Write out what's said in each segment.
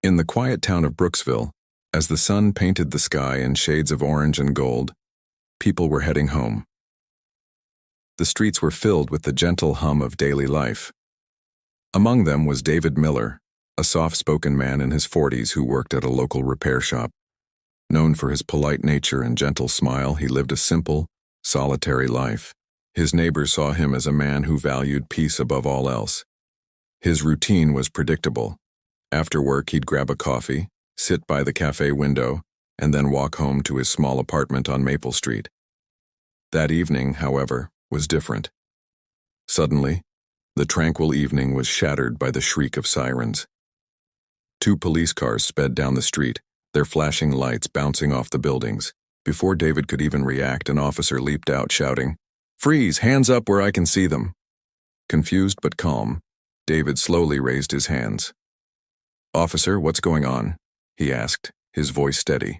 In the quiet town of Brooksville, as the sun painted the sky in shades of orange and gold, people were heading home. The streets were filled with the gentle hum of daily life. Among them was David Miller, a soft-spoken man in his 40s who worked at a local repair shop. Known for his polite nature and gentle smile, he lived a simple, solitary life. His neighbors saw him as a man who valued peace above all else. His routine was predictable. After work, he'd grab a coffee, sit by the cafe window, and then walk home to his small apartment on Maple Street. That evening, however, was different. Suddenly, the tranquil evening was shattered by the shriek of sirens. 2 police cars sped down the street, their flashing lights bouncing off the buildings. Before David could even react, an officer leaped out shouting, "Freeze! Hands up where I can see them!" Confused but calm, David slowly raised his hands. "Officer, what's going on?" he asked, his voice steady.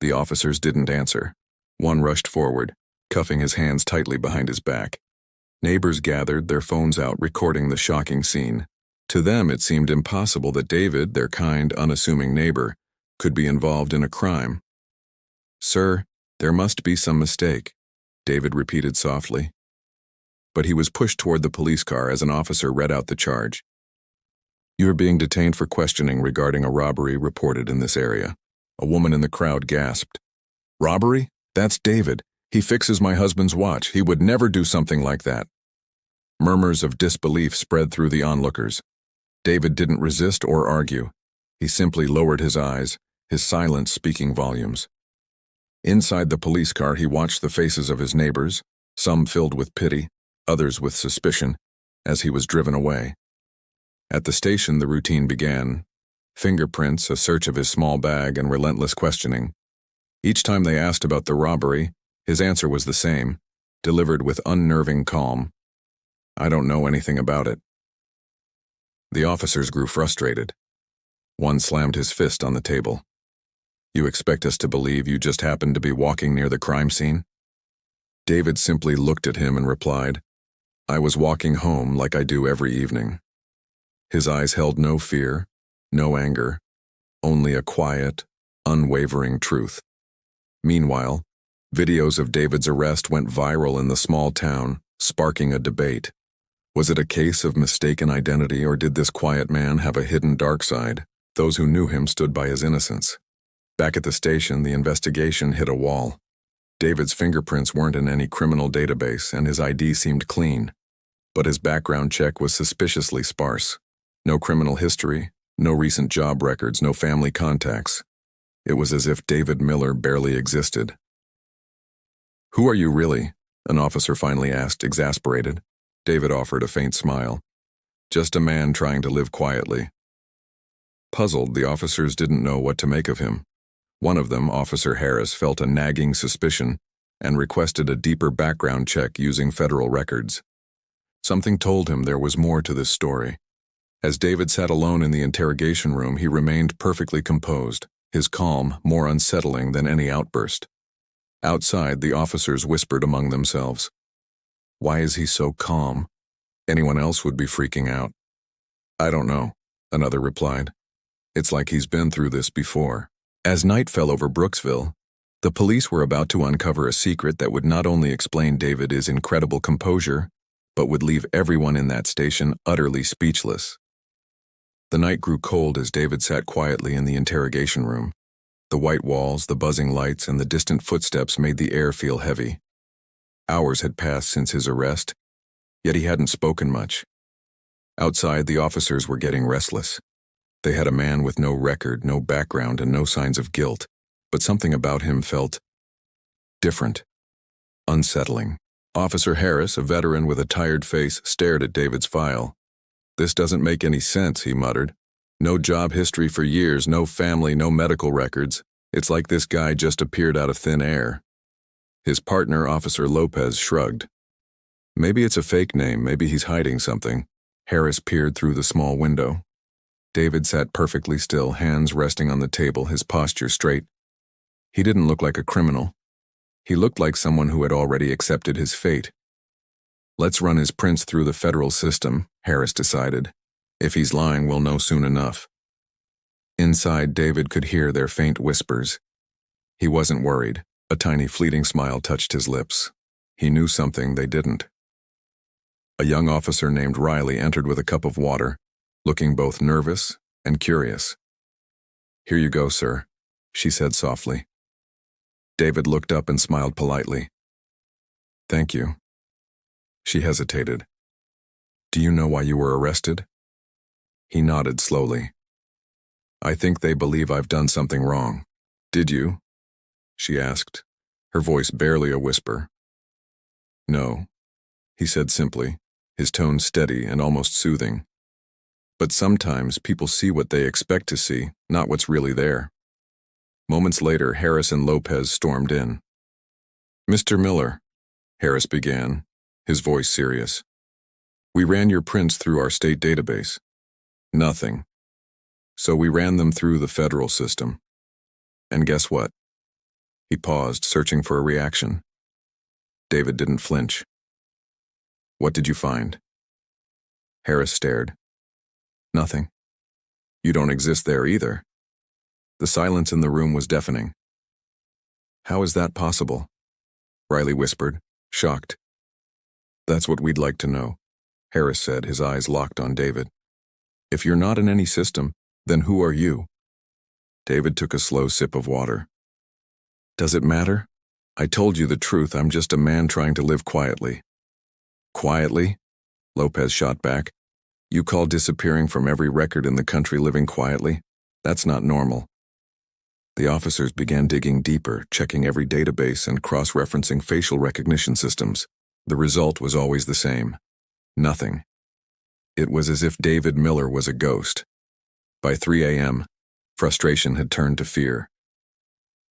The officers didn't answer. One rushed forward, cuffing his hands tightly behind his back. Neighbors gathered, their phones out, recording the shocking scene. To them, it seemed impossible that David, their kind, unassuming neighbor, could be involved in a crime. "Sir, there must be some mistake," David repeated softly. But he was pushed toward the police car as an officer read out the charge. "You are being detained for questioning regarding a robbery reported in this area." A woman in the crowd gasped. "Robbery? That's David. He fixes my husband's watch. He would never do something like that." Murmurs of disbelief spread through the onlookers. David didn't resist or argue. He simply lowered his eyes, his silence speaking volumes. Inside the police car, he watched the faces of his neighbors, some filled with pity, others with suspicion, as he was driven away. At the station, the routine began. Fingerprints, a search of his small bag, and relentless questioning. Each time they asked about the robbery, his answer was the same, delivered with unnerving calm. "I don't know anything about it." The officers grew frustrated. One slammed his fist on the table. "You expect us to believe you just happened to be walking near the crime scene?" David simply looked at him and replied, "I was walking home like I do every evening." His eyes held no fear, no anger, only a quiet, unwavering truth. Meanwhile, videos of David's arrest went viral in the small town, sparking a debate. Was it a case of mistaken identity, or did this quiet man have a hidden dark side? Those who knew him stood by his innocence. Back at the station, the investigation hit a wall. David's fingerprints weren't in any criminal database, and his ID seemed clean. But his background check was suspiciously sparse. No criminal history, no recent job records, no family contacts. It was as if David Miller barely existed. "Who are you really?" an officer finally asked, exasperated. David offered a faint smile. "Just a man trying to live quietly." Puzzled, the officers didn't know what to make of him. One of them, Officer Harris, felt a nagging suspicion and requested a deeper background check using federal records. Something told him there was more to this story. As David sat alone in the interrogation room, he remained perfectly composed, his calm more unsettling than any outburst. Outside, the officers whispered among themselves. "Why is he so calm? Anyone else would be freaking out." "I don't know," another replied. "It's like he's been through this before." As night fell over Brooksville, the police were about to uncover a secret that would not only explain David's incredible composure, but would leave everyone in that station utterly speechless. The night grew cold as David sat quietly in the interrogation room. The white walls, the buzzing lights, and the distant footsteps made the air feel heavy. Hours had passed since his arrest, yet he hadn't spoken much. Outside, the officers were getting restless. They had a man with no record, no background, and no signs of guilt, but something about him felt different, unsettling. Officer Harris, a veteran with a tired face, stared at David's file. "This doesn't make any sense," he muttered. "No job history for years, no family, no medical records. It's like this guy just appeared out of thin air." His partner, Officer Lopez, shrugged. "Maybe it's a fake name, maybe he's hiding something." Harris peered through the small window. David sat perfectly still, hands resting on the table, his posture straight. He didn't look like a criminal. He looked like someone who had already accepted his fate. "Let's run his prints through the federal system," Harris decided. "If he's lying, we'll know soon enough." Inside, David could hear their faint whispers. He wasn't worried. A tiny fleeting smile touched his lips. He knew something they didn't. A young officer named Riley entered with a cup of water, looking both nervous and curious. "Here you go, sir," she said softly. David looked up and smiled politely. "Thank you." She hesitated. "Do you know why you were arrested?" He nodded slowly. "I think they believe I've done something wrong." "Did you?" she asked, her voice barely a whisper. "No," he said simply, his tone steady and almost soothing. "But sometimes people see what they expect to see, not what's really there." Moments later, Harris and Lopez stormed in. "Mr. Miller," Harris began, his voice serious, "we ran your prints through our state database. Nothing. So we ran them through the federal system. And guess what?" He paused, searching for a reaction. David didn't flinch. "What did you find?" Harris stared. "Nothing. You don't exist there either." The silence in the room was deafening. "How is that possible?" Riley whispered, shocked. "That's what we'd like to know," Harris said, his eyes locked on David. "If you're not in any system, then who are you?" David took a slow sip of water. "Does it matter? I told you the truth. I'm just a man trying to live quietly." "Quietly?" Lopez shot back. "You call disappearing from every record in the country living quietly? That's not normal." The officers began digging deeper, checking every database and cross-referencing facial recognition systems. The result was always the same. Nothing. It was as if David Miller was a ghost. By 3 a.m., frustration had turned to fear.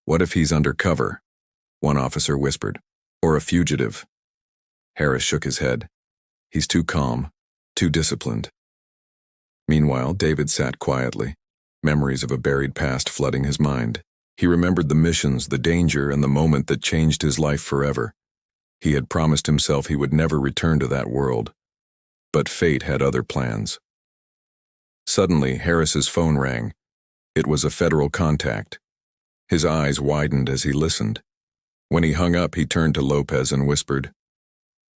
"What if he's undercover?" one officer whispered. "Or a fugitive?" Harris shook his head. "He's too calm, too disciplined." Meanwhile, David sat quietly, memories of a buried past flooding his mind. He remembered the missions, the danger, and the moment that changed his life forever. He had promised himself he would never return to that world. But fate had other plans. Suddenly, Harris's phone rang. It was a federal contact. His eyes widened as he listened. When he hung up, he turned to Lopez and whispered,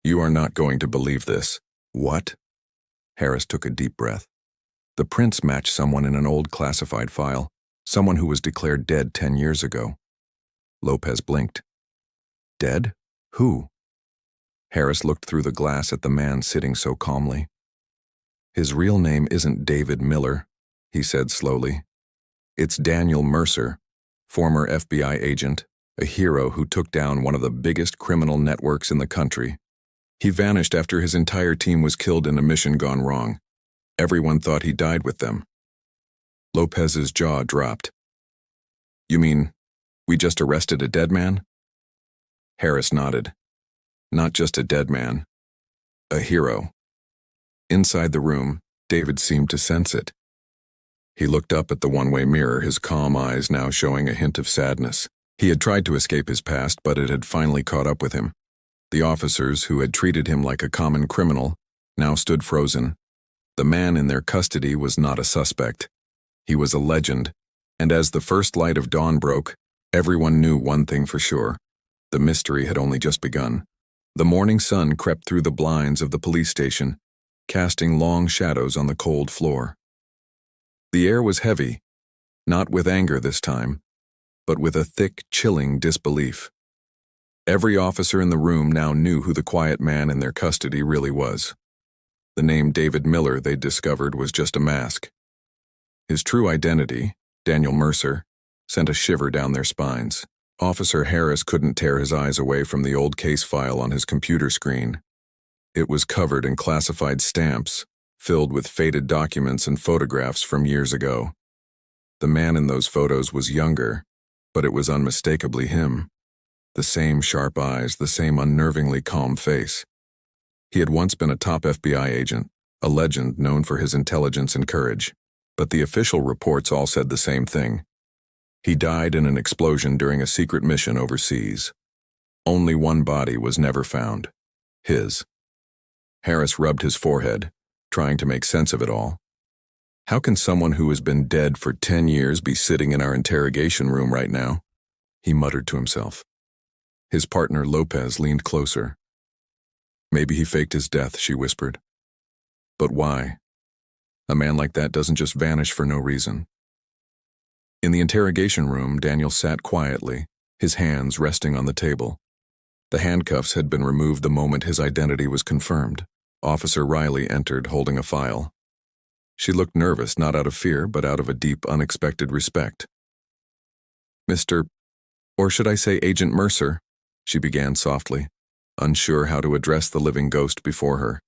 "You are not going to believe this." "What?" Harris took a deep breath. The prints matched someone in an old classified file, someone who was declared dead 10 years ago. Lopez blinked. "Dead? Who?" Harris looked through the glass at the man sitting so calmly. "His real name isn't David Miller," he said slowly. "It's Daniel Mercer, former FBI agent, a hero who took down one of the biggest criminal networks in the country. He vanished after his entire team was killed in a mission gone wrong. Everyone thought he died with them." Lopez's jaw dropped. "You mean, we just arrested a dead man?" Harris nodded. "Not just a dead man. A hero." Inside the room, David seemed to sense it. He looked up at the one-way mirror, his calm eyes now showing a hint of sadness. He had tried to escape his past, but it had finally caught up with him. The officers, who had treated him like a common criminal, now stood frozen. The man in their custody was not a suspect. He was a legend, and as the first light of dawn broke, everyone knew one thing for sure. The mystery had only just begun. The morning sun crept through the blinds of the police station, casting long shadows on the cold floor. The air was heavy, not with anger this time, but with a thick, chilling disbelief. Every officer in the room now knew who the quiet man in their custody really was. The name David Miller, they'd discovered, was just a mask. His true identity, Daniel Mercer, sent a shiver down their spines. Officer Harris couldn't tear his eyes away from the old case file on his computer screen. It was covered in classified stamps, filled with faded documents and photographs from years ago. The man in those photos was younger, but it was unmistakably him. The same sharp eyes, the same unnervingly calm face. He had once been a top FBI agent, a legend known for his intelligence and courage. But the official reports all said the same thing. He died in an explosion during a secret mission overseas. Only one body was never found. His. Harris rubbed his forehead, trying to make sense of it all. How can someone who has been dead for 10 years be sitting in our interrogation room right now? He muttered to himself. His partner, Lopez, leaned closer. Maybe he faked his death, she whispered. But why? A man like that doesn't just vanish for no reason. In the interrogation room, Daniel sat quietly, his hands resting on the table. The handcuffs had been removed the moment his identity was confirmed. Officer Riley entered, holding a file. She looked nervous, not out of fear, but out of a deep, unexpected respect. Mr. or should I say Agent Mercer, she began softly, unsure how to address the living ghost before her.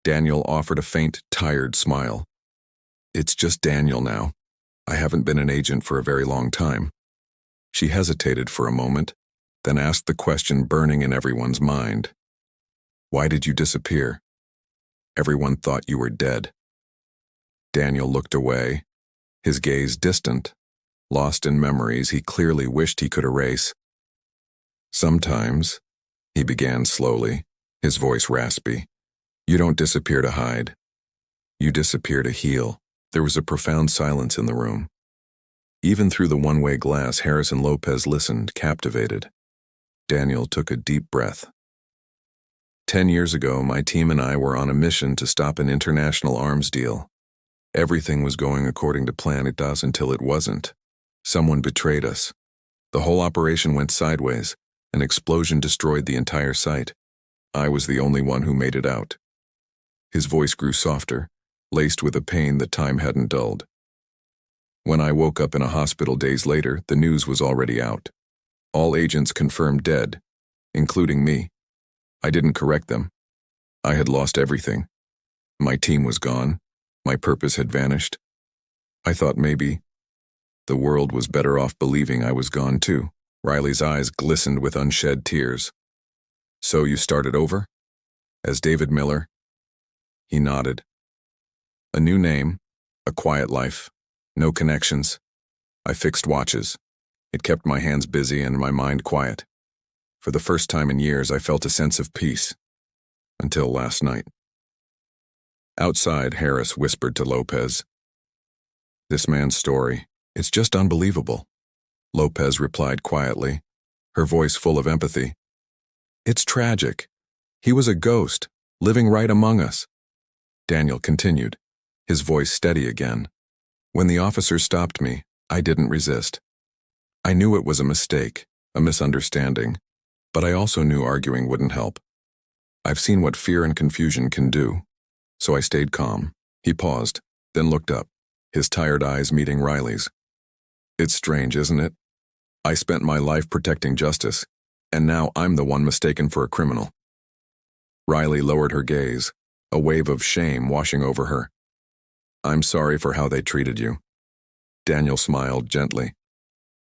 Daniel offered a faint, tired smile. It's just Daniel now. I haven't been an agent for a very long time. She hesitated for a moment, then asked the question burning in everyone's mind. Why did you disappear? Everyone thought you were dead. Daniel looked away, his gaze distant, lost in memories he clearly wished he could erase. Sometimes, he began slowly, his voice raspy, you don't disappear to hide. You disappear to heal. There was a profound silence in the room. Even through the one-way glass, Harris and Lopez listened, captivated. Daniel took a deep breath. 10 years ago, my team and I were on a mission to stop an international arms deal. Everything was going according to plan. It does until it wasn't. Someone betrayed us. The whole operation went sideways. An explosion destroyed the entire site. I was the only one who made it out. His voice grew softer, laced with a pain that time hadn't dulled. When I woke up in a hospital days later, the news was already out. All agents confirmed dead, including me. I didn't correct them. I had lost everything. My team was gone. My purpose had vanished. I thought maybe the world was better off believing I was gone too. Riley's eyes glistened with unshed tears. So you started over? As David Miller? He nodded. A new name, a quiet life, no connections. I fixed watches. It kept my hands busy and my mind quiet. For the first time in years, I felt a sense of peace. Until last night. Outside, Harris whispered to Lopez. This man's story, it's just unbelievable. Lopez replied quietly, her voice full of empathy. It's tragic. He was a ghost, living right among us. Daniel continued, his voice steady again. When the officer stopped me, I didn't resist. I knew it was a mistake, a misunderstanding, but I also knew arguing wouldn't help. I've seen what fear and confusion can do, so I stayed calm. He paused, then looked up, his tired eyes meeting Riley's. It's strange, isn't it? I spent my life protecting justice, and now I'm the one mistaken for a criminal. Riley lowered her gaze, a wave of shame washing over her. I'm sorry for how they treated you. Daniel smiled gently.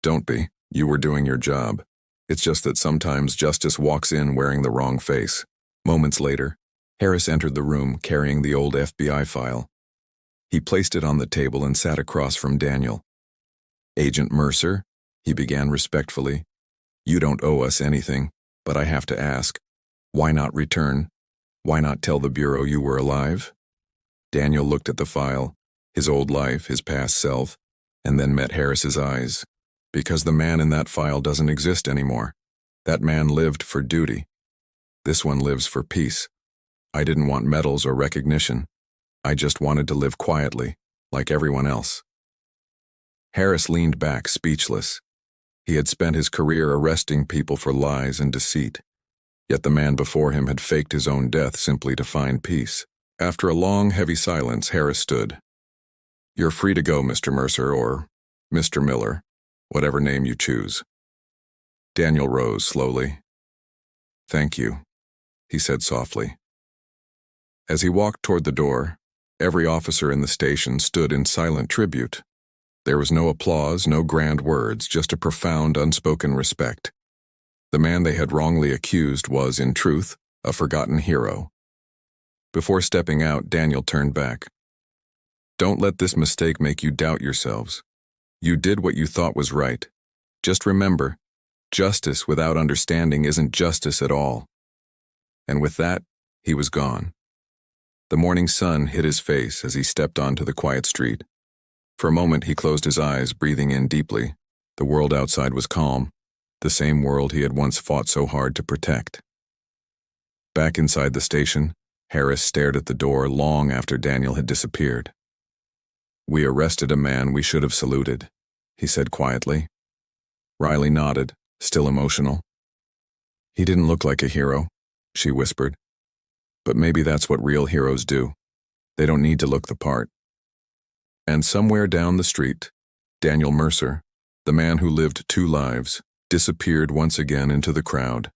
Don't be. You were doing your job. It's just that sometimes justice walks in wearing the wrong face. Moments later, Harris entered the room carrying the old FBI file. He placed it on the table and sat across from Daniel. Agent Mercer, he began respectfully, you don't owe us anything, but I have to ask, why not return? Why not tell the Bureau you were alive? Daniel looked at the file, his old life, his past self, and then met Harris's eyes. Because the man in that file doesn't exist anymore. That man lived for duty. This one lives for peace. I didn't want medals or recognition. I just wanted to live quietly, like everyone else. Harris leaned back, speechless. He had spent his career arresting people for lies and deceit. Yet the man before him had faked his own death simply to find peace. After a long, heavy silence, Harris stood. You're free to go, Mr. Mercer, or Mr. Miller, whatever name you choose. Daniel rose slowly. Thank you, he said softly. As he walked toward the door, every officer in the station stood in silent tribute. There was no applause, no grand words, just a profound, unspoken respect. The man they had wrongly accused was, in truth, a forgotten hero. Before stepping out, Daniel turned back. Don't let this mistake make you doubt yourselves. You did what you thought was right. Just remember, justice without understanding isn't justice at all. And with that, he was gone. The morning sun hit his face as he stepped onto the quiet street. For a moment he closed his eyes, breathing in deeply. The world outside was calm, the same world he had once fought so hard to protect. Back inside the station, Harris stared at the door long after Daniel had disappeared. "We arrested a man we should have saluted," he said quietly. Riley nodded, still emotional. "He didn't look like a hero," she whispered. "But maybe that's what real heroes do. They don't need to look the part." And somewhere down the street, Daniel Mercer, the man who lived 2 lives, disappeared once again into the crowd.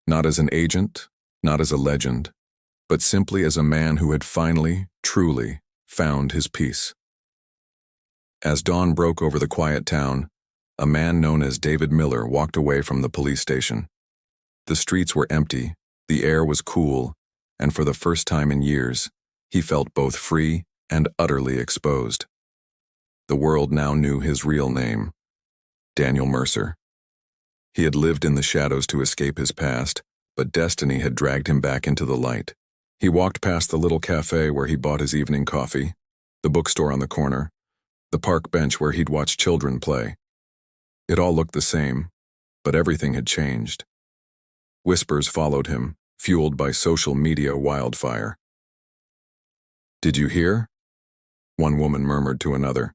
Not as an agent, not as a legend, but simply as a man who had finally, truly, found his peace. As dawn broke over the quiet town, a man known as David Miller walked away from the police station. The streets were empty, the air was cool, and for the first time in years, he felt both free and utterly exposed. The world now knew his real name, Daniel Mercer. He had lived in the shadows to escape his past, but destiny had dragged him back into the light. He walked past the little cafe where he bought his evening coffee, the bookstore on the corner, the park bench where he'd watch children play. It all looked the same, but everything had changed. Whispers followed him, fueled by social media wildfire. "Did you hear?" one woman murmured to another.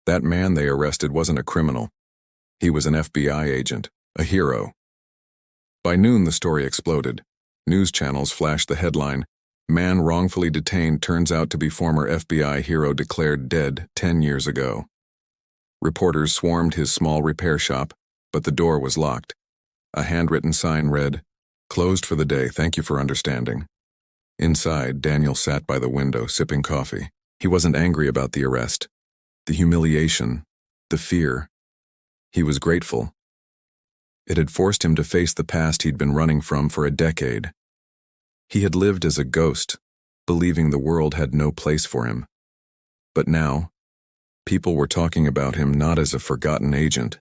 "That man they arrested wasn't a criminal. He was an FBI agent, a hero." By noon the story exploded. News channels flashed the headline, "Man wrongfully detained turns out to be former FBI hero declared dead 10 years ago." Reporters swarmed his small repair shop, but the door was locked. A handwritten sign read, "Closed for the day, thank you for understanding." Inside, Daniel sat by the window, sipping coffee. He wasn't angry about the arrest, the humiliation, the fear. He was grateful. It had forced him to face the past he'd been running from for a decade. He had lived as a ghost, believing the world had no place for him. But now, people were talking about him not as a forgotten agent,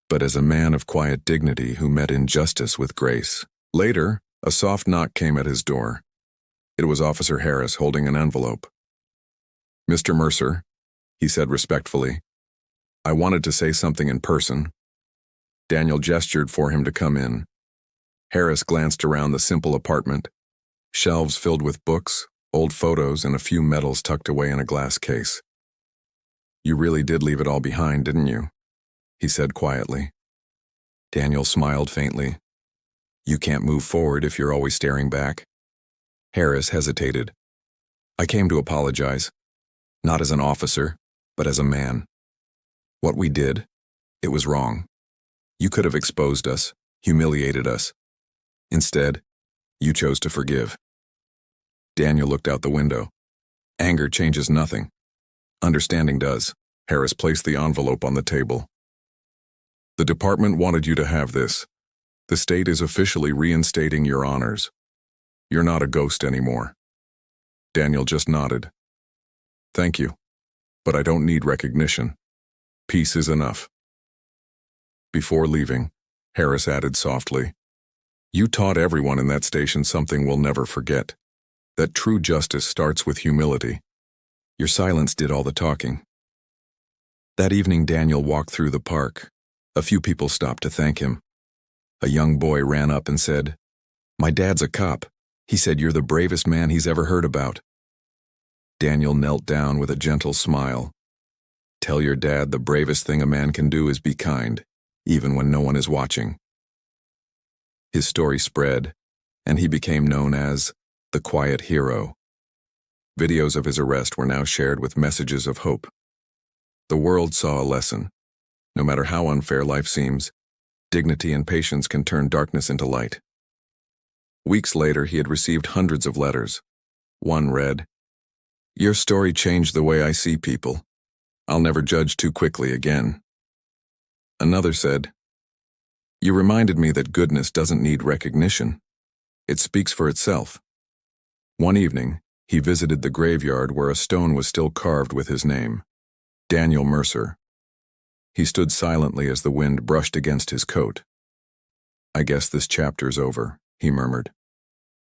but as a man of quiet dignity who met injustice with grace. Later, a soft knock came at his door. It was Officer Harris holding an envelope. "Mr. Mercer," he said respectfully, "I wanted to say something in person." Daniel gestured for him to come in. Harris glanced around the simple apartment, shelves filled with books, old photos, and a few medals tucked away in a glass case. "You really did leave it all behind, didn't you?" he said quietly. Daniel smiled faintly. "You can't move forward if you're always staring back." Harris hesitated. "I came to apologize, not as an officer, but as a man. What we did, it was wrong. You could have exposed us, humiliated us. Instead, you chose to forgive." Daniel looked out the window. "Anger changes nothing. Understanding does." Harris placed the envelope on the table. "The department wanted you to have this. The state is officially reinstating your honors. You're not a ghost anymore." Daniel just nodded. "Thank you, but I don't need recognition. Peace is enough." Before leaving, Harris added softly, "You taught everyone in that station something we'll never forget, that true justice starts with humility. Your silence did all the talking." That evening, Daniel walked through the park. A few people stopped to thank him. A young boy ran up and said, "My dad's a cop. He said you're the bravest man he's ever heard about." Daniel knelt down with a gentle smile. "Tell your dad the bravest thing a man can do is be kind, even when no one is watching." His story spread, and he became known as the Quiet Hero. Videos of his arrest were now shared with messages of hope. The world saw a lesson. No matter how unfair life seems, dignity and patience can turn darkness into light. Weeks later, he had received hundreds of letters. One read, "Your story changed the way I see people. I'll never judge too quickly again." Another said, "You reminded me that goodness doesn't need recognition. It speaks for itself." One evening, he visited the graveyard where a stone was still carved with his name, Daniel Mercer. He stood silently as the wind brushed against his coat. "I guess this chapter's over," he murmured.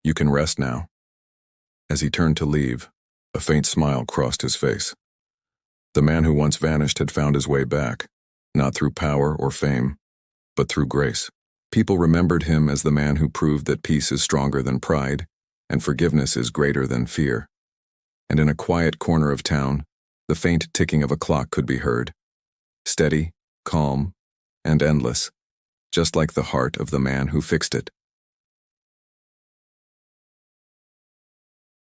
"You can rest now." As he turned to leave, a faint smile crossed his face. The man who once vanished had found his way back, not through power or fame, but through grace. People remembered him as the man who proved that peace is stronger than pride, and forgiveness is greater than fear. And in a quiet corner of town, the faint ticking of a clock could be heard, steady, calm, and endless, just like the heart of the man who fixed it.